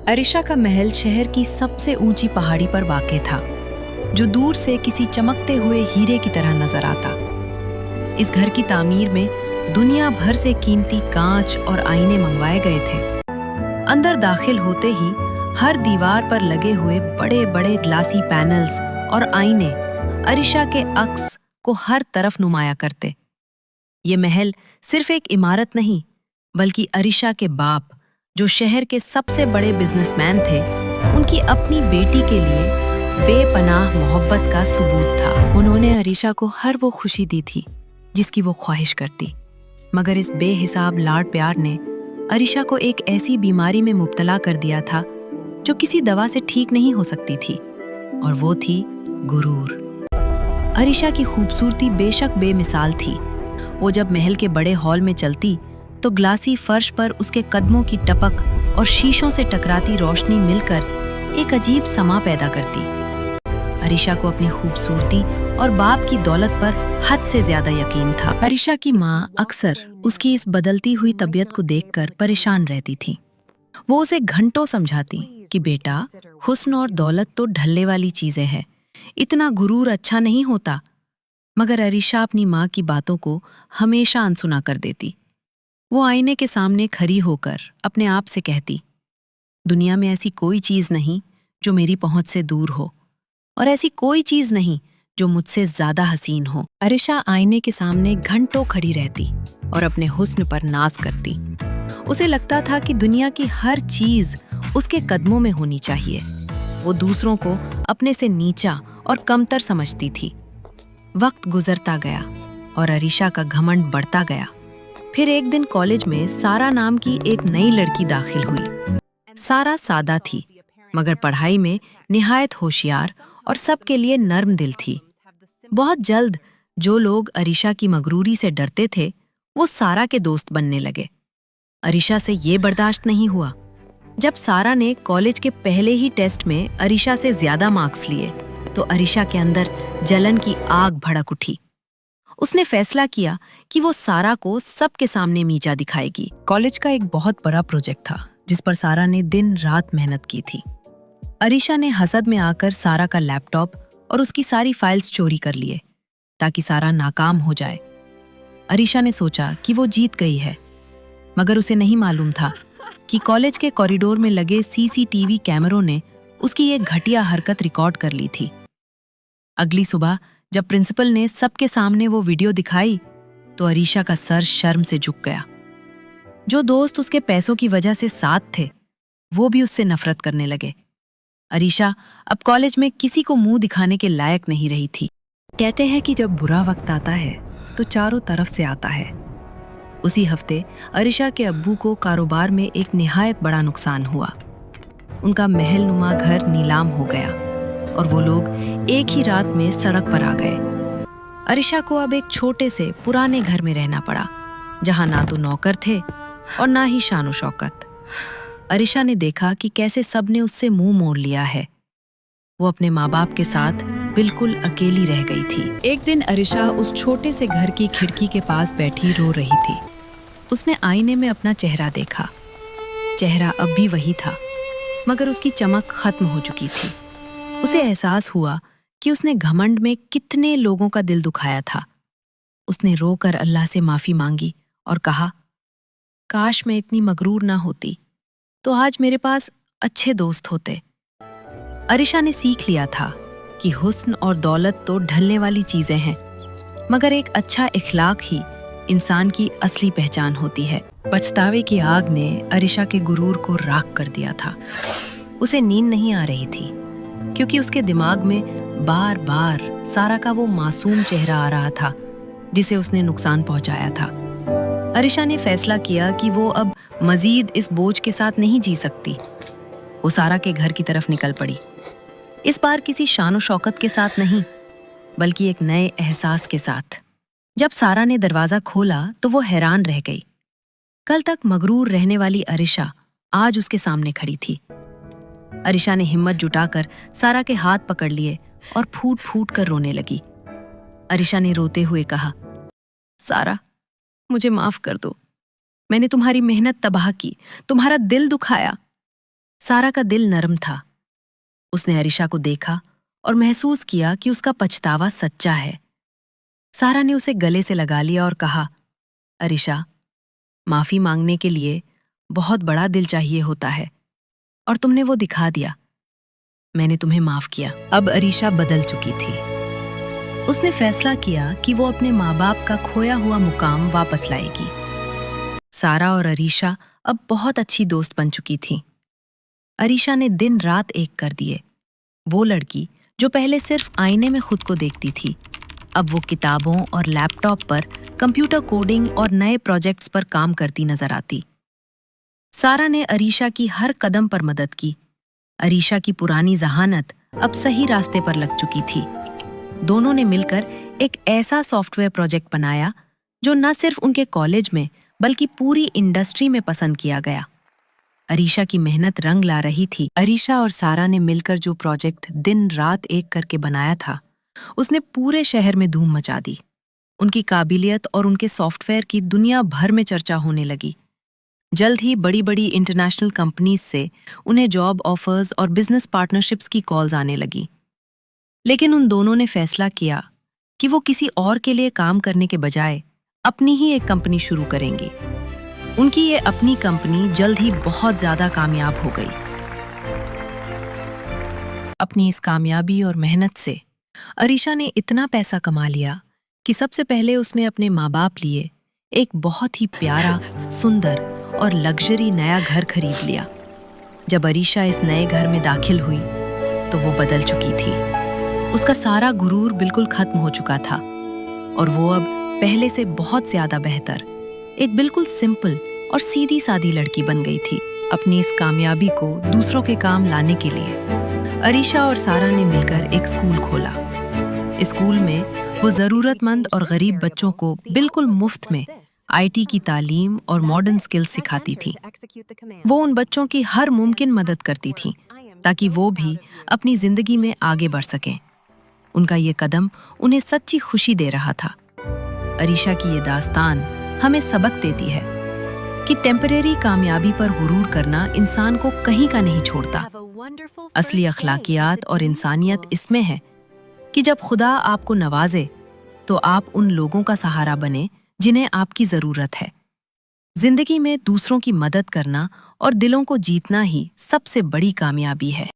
अरिशा का महल शहर की सबसे ऊंची पहाड़ी पर वाक़ था, जो दूर से किसी चमकते हुए हीरे की तरह नजर आता। इस घर की तामीर में दुनिया भर से कीमती कांच और आईने मंगवाए गए थे। अंदर दाखिल होते ही हर दीवार पर लगे हुए बड़े बड़े ग्लासी पैनल्स और आईने अरिशा के अक्स को हर तरफ नुमाया करते। ये महल सिर्फ एक इमारत नहीं, बल्कि अरिशा के बाप, जो शहर के सबसे बड़े बिजनेसमैन थे, उनकी अपनी बेटी के लिए बेपनाह मोहब्बत का सबूत था। उन्होंने अरिशा को हर वो खुशी दी थी जिसकी वो ख्वाहिश करती, मगर इस बेहिसाब लाड प्यार ने अरिशा को एक ऐसी बीमारी में मुब्तला कर दिया था जो किसी दवा से ठीक नहीं हो सकती थी, और वो थी गुरूर। अरिशा की खूबसूरती बेशक बेमिसाल थी। वो जब महल के बड़े हॉल में चलती तो ग्लासी फर्श पर उसके कदमों की टपक और शीशों से टकराती रोशनी मिलकर एक अजीब समा पैदा करती। अरिशा को अपनी खूबसूरती और बाप की दौलत पर हद से ज्यादा यकीन था। अरिशा की माँ अक्सर उसकी इस बदलती हुई तबीयत को देखकर परेशान रहती थी। वो उसे घंटों समझाती कि बेटा, हुस्न और दौलत तो ढलने वाली चीजें हैं, इतना गुरूर अच्छा नहीं होता। मगर अरिशा अपनी माँ की बातों को हमेशा अनसुना कर देती। वो आईने के सामने खड़ी होकर अपने आप से कहती, दुनिया में ऐसी कोई चीज नहीं जो मेरी पहुंच से दूर हो, और ऐसी कोई चीज नहीं जो मुझसे ज्यादा हसीन हो। अरिशा आईने के सामने घंटों खड़ी रहती और अपने हुस्न पर नाज करती। उसे लगता था कि दुनिया की हर चीज उसके कदमों में होनी चाहिए। वो दूसरों को अपने से नीचा और कमतर समझती थी। वक्त गुजरता गया और अरिशा का घमंड बढ़ता गया। फिर एक दिन कॉलेज में सारा नाम की एक नई लड़की दाखिल हुई। सारा सादा थी, मगर पढ़ाई में निहायत होशियार और सबके लिए नर्म दिल थी। बहुत जल्द जो लोग अरिशा की मगरूरी से डरते थे, वो सारा के दोस्त बनने लगे। अरिशा से ये बर्दाश्त नहीं हुआ। जब सारा ने कॉलेज के पहले ही टेस्ट में अरिशा से ज्यादा मार्क्स लिए, तो अरिशा के अंदर जलन की आग भड़क उठी। उसने फैसला किया कि वो सारा को सबके सामने नीचा दिखाएगी। कॉलेज का एक बहुत बड़ा प्रोजेक्ट था जिस पर सारा ने दिन रात मेहनत की थी। अरिशा ने हसद में आकर सारा का लैपटॉप और उसकी सारी फाइल्स चोरी कर लिए ताकि सारा नाकाम हो जाए। अरिशा ने सोचा कि वो जीत गई है, मगर उसे नहीं मालूम था कि कॉलेज के कॉरिडोर में लगे सीसीटीवी कैमरों ने उसकी एक घटिया हरकत रिकॉर्ड कर ली थी। अगली सुबह जब प्रिंसिपल ने सबके सामने वो वीडियो दिखाई, तो अरिशा का सर शर्म से झुक गया। जो दोस्त उसके पैसों की वजह से साथ थे, वो भी उससे नफरत करने लगे। अरिशा अब कॉलेज में किसी को मुंह दिखाने के लायक नहीं रही थी। कहते हैं कि जब बुरा वक्त आता है तो चारों तरफ से आता है। उसी हफ्ते अरिशा के अब्बू को कारोबार में एक निहायत बड़ा नुकसान हुआ। उनका महल नुमा घर नीलाम हो गया और वो लोग एक ही रात में सड़क पर आ गए। अरिशा को अब एक छोटे से पुराने घर में रहना पड़ा, जहां ना तो नौकर थे और ना ही शान शौकत। अरिशा ने देखा कि कैसे सबने उससे मुंह मोड़ लिया है। वो अपने माँ बाप के साथ बिल्कुल अकेली रह गई थी। एक दिन अरिशा उस छोटे से घर की खिड़की के पास बैठी रो रही थी। उसने आईने में अपना चेहरा देखा। चेहरा अब भी वही था, मगर उसकी चमक खत्म हो चुकी थी। उसे एहसास हुआ कि उसने घमंड में कितने लोगों का दिल दुखाया था। उसने रोकर अल्लाह से माफी मांगी और कहा, काश मैं इतनी मगरूर ना होती, तो आज मेरे पास अच्छे दोस्त होते। अरिशा ने सीख लिया था कि हुस्न और दौलत तो ढलने वाली चीजें हैं, मगर एक अच्छा इखलाक ही इंसान की असली पहचान होती है। पछतावे की आग ने अरिशा के गुरूर को राख कर दिया था। उसे नींद नहीं आ रही थी, क्योंकि उसके दिमाग में बार बार सारा का वो मासूम चेहरा आ रहा था जिसे उसने नुकसान पहुंचाया था। अरिशा ने फैसला किया कि वो अब मजीद इस बोझ के साथ नहीं जी सकती। वो सारा के घर की तरफ निकल पड़ी। इस बार किसी शान शौकत के साथ नहीं, बल्कि एक नए एहसास के साथ। जब सारा ने दरवाजा खोला तो वो हैरान रह गई। कल तक मगरूर रहने वाली अरिशा आज उसके सामने खड़ी थी। अरिशा ने हिम्मत जुटाकर सारा के हाथ पकड़ लिए और फूट फूट कर रोने लगी। अरिशा ने रोते हुए कहा, सारा, मुझे माफ कर दो। मैंने तुम्हारी मेहनत तबाह की, तुम्हारा दिल दुखाया। सारा का दिल नरम था। उसने अरीशा को देखा और महसूस किया कि उसका पछतावा सच्चा है। सारा ने उसे गले से लगा लिया और कहा, अरीशा, माफी मांगने के लिए बहुत बड़ा दिल चाहिए होता है और तुमने वो दिखा दिया। मैंने तुम्हें माफ किया। अब अरीशा बदल चुकी थी। उसने फैसला किया कि वो अपने माँ बाप का खोया हुआ मुकाम वापस लाएगी। सारा और अरीशा अब बहुत अच्छी दोस्त बन चुकी थी। अरीशा ने दिन रात एक कर दिए। वो लड़की जो पहले सिर्फ आईने में खुद को देखती थी, अब वो किताबों और लैपटॉप पर कंप्यूटर कोडिंग और नए प्रोजेक्ट्स पर काम करती नजर आती। सारा ने अरीशा की हर कदम पर मदद की। अरीशा की पुरानी जहानत अब सही रास्ते पर लग चुकी थी। दोनों ने मिलकर एक ऐसा सॉफ्टवेयर प्रोजेक्ट बनाया जो न सिर्फ उनके कॉलेज में बल्कि पूरी इंडस्ट्री में पसंद किया गया। अरीशा की मेहनत रंग ला रही थी। अरीशा और सारा ने मिलकर जो प्रोजेक्ट दिन रात एक करके बनाया था, उसने पूरे शहर में धूम मचा दी। उनकी काबिलियत और उनके सॉफ्टवेयर की दुनिया भर में चर्चा होने लगी। जल्द ही बड़ी बड़ी इंटरनेशनल कंपनीज से उन्हें जॉब ऑफर्स और बिजनेस पार्टनरशिप्स की कॉल्स आने लगी। लेकिन उन दोनों ने फैसला किया कि वो किसी और के लिए काम करने के बजाय अपनी ही एक कंपनी शुरू करेंगे। उनकी ये अपनी कंपनी जल्द ही बहुत ज्यादा कामयाब हो गई। अपनी इस कामयाबी और मेहनत से अरीशा ने इतना पैसा कमा लिया कि सबसे पहले उसने अपने माँ बाप लिए एक बहुत ही प्यारा, सुंदर और लग्जरी नया घर खरीद लिया। जब अरीशा इस नए घर में दाखिल हुई तो वो बदल चुकी थी। उसका सारा गुरूर बिल्कुल खत्म हो चुका था और वो अब पहले से बहुत ज्यादा बेहतर, एक बिल्कुल सिंपल और सीधी सादी लड़की बन गई थी। अपनी इस कामयाबी को दूसरों के काम लाने के लिए अरीशा और सारा ने मिलकर एक स्कूल खोला। इस स्कूल में वो जरूरतमंद और गरीब बच्चों को बिल्कुल मुफ्त में आईटी की तालीम और मॉडर्न स्किल्स सिखाती थी। वो उन बच्चों की हर मुमकिन मदद करती थी ताकि वो भी अपनी जिंदगी में आगे बढ़ सकें। उनका ये कदम उन्हें सच्ची खुशी दे रहा था। अरीशा की ये दास्तान हमें सबक देती है कि टेम्परेरी कामयाबी पर गुरूर करना इंसान को कहीं का नहीं छोड़ता। असली अखलाकियात और इंसानियत इसमें है कि जब खुदा आपको नवाजे तो आप उन लोगों का सहारा बने जिन्हें आपकी जरूरत है। जिंदगी में दूसरों की मदद करना और दिलों को जीतना ही सबसे बड़ी कामयाबी है।